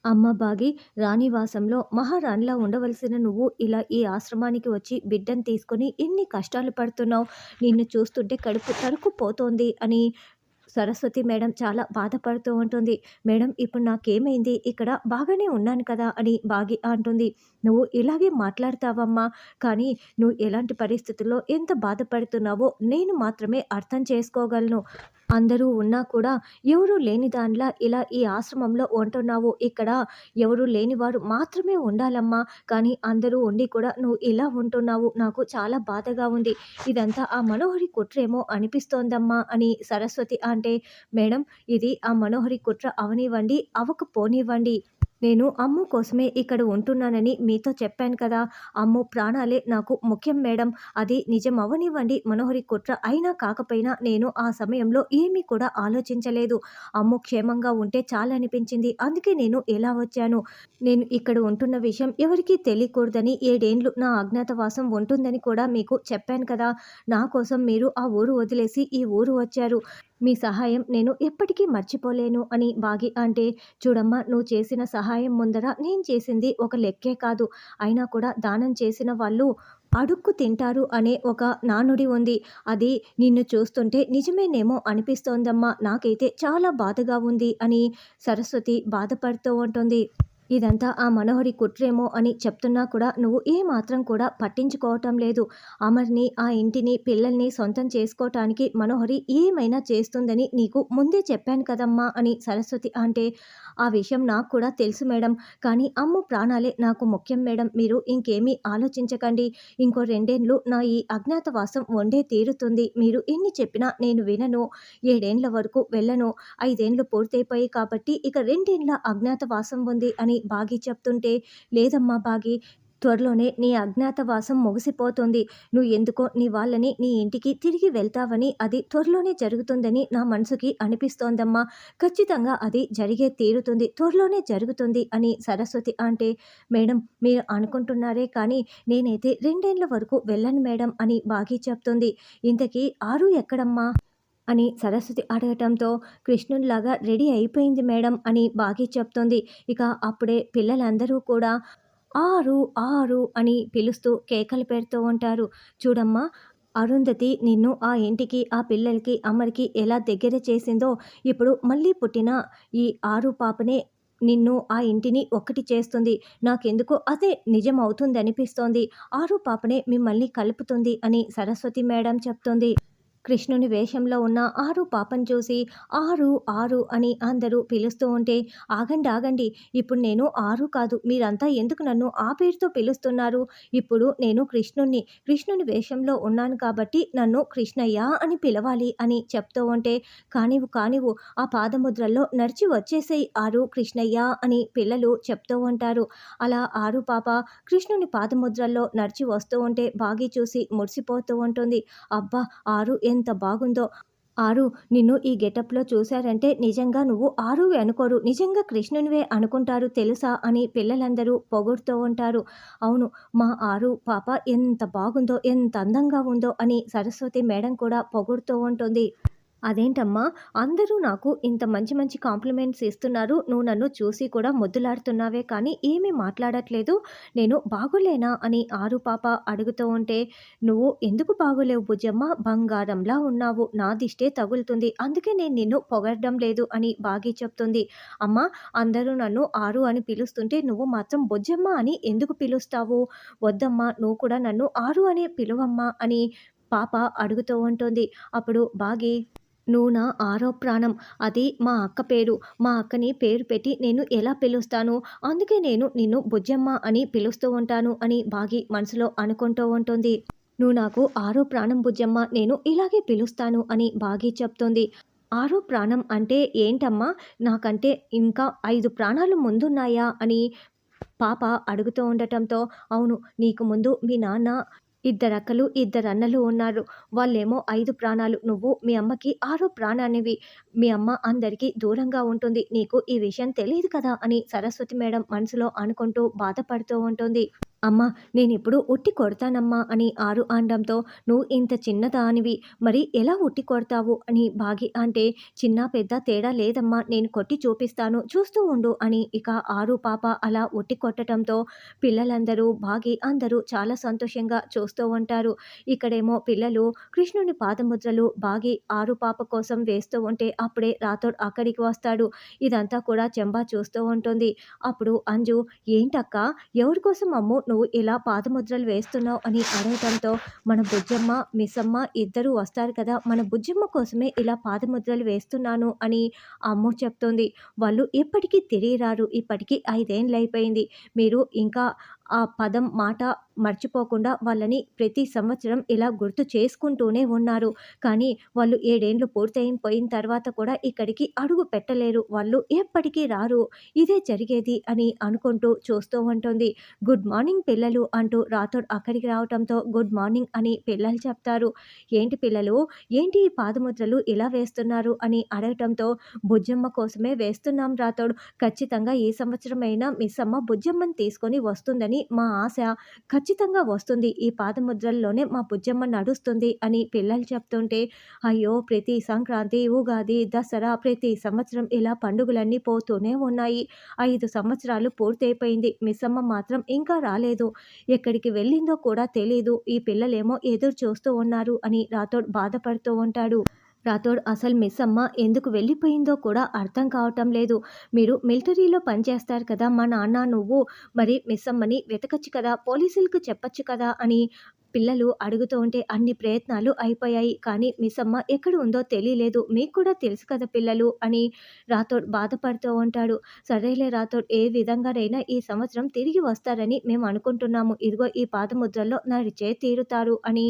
అమ్మ బాగి, రాణివాసంలో మహారాణిలా ఉండవలసిన నువ్వు ఇలా ఈ ఆశ్రమానికి వచ్చి బిడ్డను తీసుకొని ఎన్ని కష్టాలు పడుతున్నావు. నిన్ను చూస్తుంటే కడుపు తరుక్కుపోతోంది అని సరస్వతి మేడం చాలా బాధపడుతూ ఉంటుంది. మేడం ఇప్పుడు నాకేమైంది? ఇక్కడ బాగానే ఉన్నాను కదా అని బాగి అంటుంది. నువ్వు ఇలాగే మాట్లాడతావమ్మా, కానీ నువ్వు ఎలాంటి పరిస్థితుల్లో ఎంత బాధపడుతున్నావో నేను మాత్రమే అర్థం చేసుకోగలను. అందరూ ఉన్నా కూడా ఎవరూ లేని దానిలా ఇలా ఈ ఆశ్రమంలో ఉంటున్నావు. ఇక్కడ ఎవరు లేనివారు మాత్రమే ఉండాలమ్మా, కానీ అందరూ ఉండి కూడా నువ్వు ఇలా ఉంటున్నావు. నాకు చాలా బాధగా ఉంది. ఇదంతా ఆ మనోహరి కుట్రేమో అనిపిస్తోందమ్మా అని సరస్వతి అంటే, మేడం ఇది ఆ మనోహరి కుట్ర అవనివ్వండి, అవ్వకపోనివ్వండి. నేను అమ్ము కోసమే ఇక్కడ ఉంటున్నానని మీతో చెప్పాను కదా! అమ్ము ప్రాణాలే నాకు ముఖ్యం మేడం. అది నిజం అవ్వనివ్వండి, మనోహరి కుట్ర అయినా కాకపోయినా నేను ఆ సమయంలో ఏమీ కూడా ఆలోచించలేదు. అమ్ము క్షేమంగా ఉంటే చాలనిపించింది. అందుకే నేను ఇలా వచ్చాను. నేను ఇక్కడ ఉంటున్న విషయం ఎవరికీ తెలియకూడదని 7 ఏండ్లు నా అజ్ఞాతవాసం ఉంటుందని కూడా మీకు చెప్పాను కదా! నా కోసం మీరు ఆ ఊరు వదిలేసి ఈ ఊరు వచ్చారు. మీ సహాయం నేను ఎప్పటికీ మర్చిపోలేను అని బాగి అంటే, చూడమ్మా నువ్వు చేసిన సహాయం ముందర నేను చేసింది ఒక లెక్కే కాదు. అయినా కూడా దానం చేసిన వాళ్ళు అడుక్కు తింటారు అనే ఒక నానుడి ఉంది. అది నిన్ను చూస్తుంటే నిజమేనేమో అనిపిస్తోందమ్మా. నాకైతే చాలా బాధగా ఉంది అని సరస్వతి బాధపడుతూ ఉంటుంది. ఇదంతా ఆ మనోహరి కుట్రేమో అని చెప్తున్నా కూడా నువ్వు ఏమాత్రం కూడా పట్టించుకోవటం లేదు. అమర్‌ని, ఆ ఇంటిని, పిల్లల్ని సొంతం చేసుకోటానికి మనోహరి ఏమైనా చేస్తుందని నీకు ముందే చెప్పాను కదమ్మా అని సరస్వతి అంటే, ఆ విషయం నాకు కూడా తెలుసు మేడం. కానీ అమ్ము ప్రాణాలే నాకు ముఖ్యం మేడం. మీరు ఇంకేమీ ఆలోచించకండి. ఇంకో 2 ఏండ్లు నా ఈ అజ్ఞాతవాసం ఉండే తీరుతుంది. మీరు ఎన్ని చెప్పినా నేను వినను. 7 ఏండ్ల వరకు వెళ్ళను. 5 ఏండ్లు పూర్తయిపోయాయి కాబట్టి ఇక 2 ఏండ్ల అజ్ఞాతవాసం ఉంది అని బాగి చెప్తుంటే, లేదమ్మా బాగి, త్వరలోనే నీ అజ్ఞాతవాసం ముగిసిపోతుంది. నువ్వు ఎందుకో నీ వాళ్ళని నీ ఇంటికి తిరిగి వెళ్తావని, అది త్వరలోనే జరుగుతుందని నా మనసుకి అనిపిస్తోందమ్మా. ఖచ్చితంగా అది జరిగే తీరుతుంది. త్వరలోనే జరుగుతుంది అని సరస్వతి అంటే, మేడం మీరు అనుకుంటున్నారే కానీ నేనైతే 2 ఏండ్ల వరకు వెళ్ళను మేడం అని బాగి చెప్తుంది. ఇంతకీ ఆరు ఎక్కడమ్మా? అని సరస్వతి అడగటంతో, కృష్ణుడిలాగా రెడీ అయిపోయింది మేడం అని బాగి చెప్తుంది. ఇక అప్పుడే పిల్లలందరూ కూడా ఆరు ఆరు అని పిలుస్తూ కేకలు పెడుతూ ఉంటారు. చూడమ్మా, అరుంధతి నిన్ను ఆ ఇంటికి, ఆ పిల్లలకి, అమ్మరికి ఎలా దగ్గర చేసిందో, ఇప్పుడు మళ్ళీ పుట్టిన ఈ ఆరు పాపనే నిన్ను, ఆ ఇంటిని ఒక్కటి చేస్తుంది. నాకెందుకో అదే నిజం అవుతుందనిపిస్తోంది. ఆరు పాపనే మిమ్మల్ని కలుపుతుంది అని సరస్వతి మేడం చెప్తుంది. కృష్ణుని వేషంలో ఉన్న ఆరు పాపను చూసి ఆరు ఆరు అని అందరూ పిలుస్తూ ఉంటే, ఆగండి ఆగండి, ఇప్పుడు నేను ఆరు కాదు, మీరంతా ఎందుకు నన్ను ఆ పేరుతో పిలుస్తున్నారు? ఇప్పుడు నేను కృష్ణుని వేషంలో ఉన్నాను కాబట్టి నన్ను కృష్ణయ్య అని పిలవాలి అని చెప్తూ ఉంటే, కానివ్వు కానివ్వు, ఆ పాదముద్రల్లో నడిచి వచ్చేసేయ్ ఆరు కృష్ణయ్య అని పిల్లలు చెప్తూ ఉంటారు. అలా ఆరు పాప కృష్ణుని పాదముద్రల్లో నడిచి వస్తూ ఉంటే బాగి చూసి మురిసిపోతూ ఉంటుంది. అబ్బా, ఆరు ఎంత బాగుందో! ఆరు, నిన్ను ఈ గెటప్‌లో చూశారంటే నిజంగా నువ్వు ఆరువి అనుకోరు. నిజంగా కృష్ణునివే అనుకుంటారు తెలుసా అని పిల్లలందరూ పొగుడుతూ ఉంటారు. అవును, మా ఆరు పాప ఎంత బాగుందో, ఎంత అందంగా ఉందో అని సరస్వతి మేడం కూడా పొగుడుతూ ఉంటుంది. అదేంటమ్మా, అందరూ నాకు ఇంత మంచి మంచి కాంప్లిమెంట్స్ ఇస్తున్నారు. నువ్వు నన్ను చూసి కూడా ముద్దులాడుతున్నావే కానీ ఏమీ మాట్లాడట్లేదు. నేను బాగోలేనా అని ఆరు పాప అడుగుతూ ఉంటే, నువ్వు ఎందుకు బాగోలేవు బుజ్జమ్మ, బంగారంలా ఉన్నావు. నా దిష్టే తగులుతుంది. అందుకే నేను నిన్ను పొగడడం లేదు అని బాగి చెప్తుంది. అమ్మ, అందరూ నన్ను ఆరు అని పిలుస్తుంటే నువ్వు మాత్రం బుజ్జమ్మ అని ఎందుకు పిలుస్తావు? వద్దమ్మా, నువ్వు కూడా నన్ను ఆరు అనే పిలువమ్మా అని పాప అడుగుతూ ఉంటుంది. అప్పుడు బాగి, నువ్వు నా ఆరో ప్రాణం. అది మా అక్క పేరు. మా అక్కని పేరు పెట్టి నేను ఎలా పిలుస్తాను? అందుకే నేను నిన్ను బుజ్జమ్మ అని పిలుస్తూ ఉంటాను అని బాగి మనసులో అనుకుంటూ ఉంటుంది. నువ్వు నాకు ఆరో ప్రాణం బుజ్జమ్మ. నేను ఇలాగే పిలుస్తాను అని బాగి చెప్తుంది. ఆరో ప్రాణం అంటే ఏంటమ్మా? నాకంటే ఇంకా 5 ప్రాణాలు ముందున్నాయా అని పాప అడుగుతూ ఉండటంతో, అవును, నీకు ముందు మీ నాన్న, ఇద్దరక్కలు, ఇద్దరన్నలు ఉన్నారు. వాళ్ళేమో 5 ప్రాణాలు. నువ్వు మీ అమ్మకి ఆరో ప్రాణానివి. మీ అమ్మ అందరికీ దూరంగా ఉంటుంది. నీకు ఈ విషయం తెలీదు కదా అని సరస్వతి మేడం మనసులో అనుకుంటూ బాధపడుతూ ఉంటుంది. అమ్మా! నేనిప్పుడు ఉట్టి కొడతానమ్మా అని ఆరు అనడంతో, "నువ్వు ఇంత చిన్నదానివి మరి ఎలా ఉట్టి కొడతావు?" అని బాగి అంటే, "చిన్న పెద్ద తేడా లేదమ్మా నేను కొట్టి చూపిస్తాను చూస్తూ ఉండు" అని ఇక ఆరు పాప అలా ఉట్టి కొట్టటంతో పిల్లలందరూ, బాగి అందరూ చాలా సంతోషంగా చూస్తూ ఉంటారు. ఇక్కడేమో పిల్లలు కృష్ణుని పాదముద్రలు బాగి ఆరు పాప కోసం వేస్తూ ఉంటే అప్పుడే రాథోడ్ అక్కడికి వస్తాడు. ఇదంతా కూడా చెంబా చూస్తూ ఉంటుంది. అప్పుడు అంజు, "ఏంటక్కా ఎవరి కోసం అమ్ము నువ్వు ఇలా పాదముద్రలు వేస్తున్నావు" అని అడగటంతో, "మన బుజ్జమ్మ, మిస్సమ్మ ఇద్దరూ వస్తారు కదా! మన బుజ్జమ్మ కోసమే ఇలా పాదముద్రలు వేస్తున్నాను" అని అమ్ము చెప్తుంది. "వాళ్ళు ఎప్పటికీ తిరిగి రారు. ఇప్పటికి 5 ఏండ్లయిపోయింది. మీరు ఇంకా ఆ పదం, మాట మర్చిపోకుండా వాళ్ళని ప్రతి సంవత్సరం ఇలా గుర్తు చేసుకుంటూనే ఉన్నారు. కానీ వాళ్ళు 7 ఏండ్లు పూర్తయిపోయిన తర్వాత కూడా ఇక్కడికి అడుగు పెట్టలేరు. వాళ్ళు ఎప్పటికీ రారు. ఇదే జరిగేది" అని అనుకుంటూ చూస్తూ ఉంటుంది. "గుడ్ మార్నింగ్ పిల్లలు" అంటూ రాథోడ్ అక్కడికి రావటంతో, "గుడ్ మార్నింగ్" అని పిల్లలు చెప్తారు. "ఏంటి పిల్లలు, ఏంటి ఈ పాదముద్రలు ఇలా వేస్తున్నారు" అని అడగటంతో, "బుజ్జమ్మ కోసమే వేస్తున్నాం రాథోడ్. ఖచ్చితంగా ఈ సంవత్సరమైనా మిస్సమ్మ బుజ్జమ్మని తీసుకొని వస్తుందని మా ఆశ. ఖచ్చితంగా వస్తుంది. ఈ పాదముద్రల్లోనే మా బుజ్జమ్మ నడుస్తుంది" అని పిల్లలు చెప్తుంటే, అయ్యో! ప్రతి సంక్రాంతి, ఉగాది, దసరా ప్రతి సంవత్సరం ఇలా పండుగలన్నీ పోతూనే ఉన్నాయి. 5 సంవత్సరాలు పూర్తయిపోయింది. మిస్సమ్మ మాత్రం ఇంకా రాలేదు. ఎక్కడికి వెళ్ళిందో కూడా తెలీదు. ఈ పిల్లలేమో ఎదురు చూస్తూ ఉన్నారు అని రాథోడ్ బాధపడుతూ ఉంటాడు. రాథోడ్, "అసలు మిస్సమ్మ ఎందుకు వెళ్ళిపోయిందో కూడా అర్థం కావటం లేదు. మీరు మిలిటరీలో పనిచేస్తారు కదా! మా నాన్న, నువ్వు మరి మిస్సమ్మని వెతకచ్చు కదా! పోలీసులకు చెప్పొచ్చు కదా!" అని పిల్లలు అడుగుతూ ఉంటే, "అన్ని ప్రయత్నాలు అయిపోయాయి. కానీ మిస్సమ్మ ఎక్కడ ఉందో తెలియలేదు. మీకు కూడా తెలుసు కదా పిల్లలు" అని రాథోడ్ బాధపడుతూ ఉంటాడు. "సరేలే రాథోడ్, ఏ విధంగానైనా ఈ సంవత్సరం తిరిగి వస్తారని మేము అనుకుంటున్నాము. ఇదిగో ఈ పాదముద్రల్లో నడిచే తీరుతారు" అని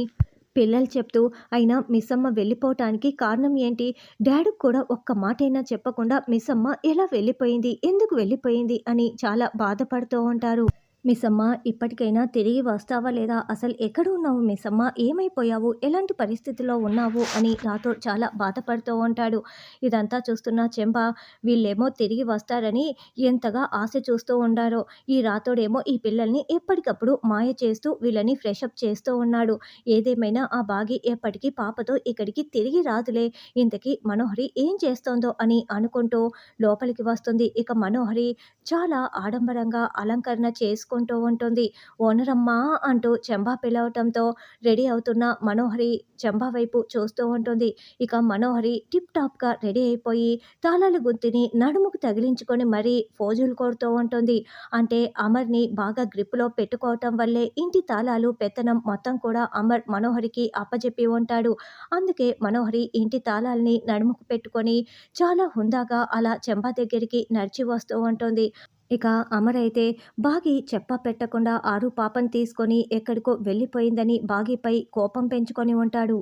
పిల్లలు చెప్తూ, "అయినా మిస్సమ్మ వెళ్ళిపోవటానికి కారణం ఏంటి? డ్యాడీకి కూడా ఒక్క మాటైనా చెప్పకుండా మిస్సమ్మ ఎలా వెళ్ళిపోయింది? ఎందుకు వెళ్ళిపోయింది?" అని చాలా బాధపడుతూ ఉంటారు. "మిస్సమ్మ, ఇప్పటికైనా తిరిగి వస్తావా లేదా? అసలు ఎక్కడ ఉన్నావు మిస్సమ్మ? ఏమైపోయావు? ఎలాంటి పరిస్థితిలో ఉన్నావు?" అని రాథోడ్ చాలా బాధపడుతూ ఉంటాడు. ఇదంతా చూస్తున్న చెంప, వీళ్ళేమో తిరిగి వస్తారని ఎంతగా ఆశ చూస్తూ ఉండారో. ఈ రాథోడేమో ఈ పిల్లల్ని ఎప్పటికప్పుడు మాయ చేస్తూ వీళ్ళని ఫ్రెషప్ చేస్తూ ఉన్నాడు. ఏదేమైనా ఆ బాగి ఎప్పటికీ పాపతో ఇక్కడికి తిరిగి రాదులే. ఇంతకీ మనోహరి ఏం చేస్తోందో అని అనుకుంటూ లోపలికి వస్తుంది. ఇక మనోహరి చాలా ఆడంబరంగా అలంకరణ చేసుకుంటూ ఉంటుంది. "ఓనరమ్మా" అంటూ చెంబా పిలవటంతో రెడీ అవుతున్న మనోహరి చెంబా వైపు చూస్తూ ఉంటుంది. ఇక మనోహరి టిప్ టాప్‌గా రెడీ అయిపోయి తాళాల గుత్తిని నడుముకు తగిలించుకొని మరీ ఫోజులు కొడుతూ ఉంటుంది. అంటే అమర్‌ని బాగా గ్రిప్‌లో పెట్టుకోవటం వల్లే ఇంటి తాళాలు పెత్తనం మొత్తం కూడా అమర్ మనోహరికి అప్పజెప్పి ఉంటాడు. అందుకే మనోహరి ఇంటి తాళాల్ని నడుముకు పెట్టుకొని చాలా హుందాగా అలా చెంబా దగ్గరికి నడిచి వస్తూ ఉంటుంది. ఇక అమర్ అయితే బాగి చెప్పా పెట్టకుండా ఆరు పాపని తీసుకొని ఎక్కడికో వెళ్ళిపోయిందని బాగిపై కోపం పెంచుకొని ఉంటాడు.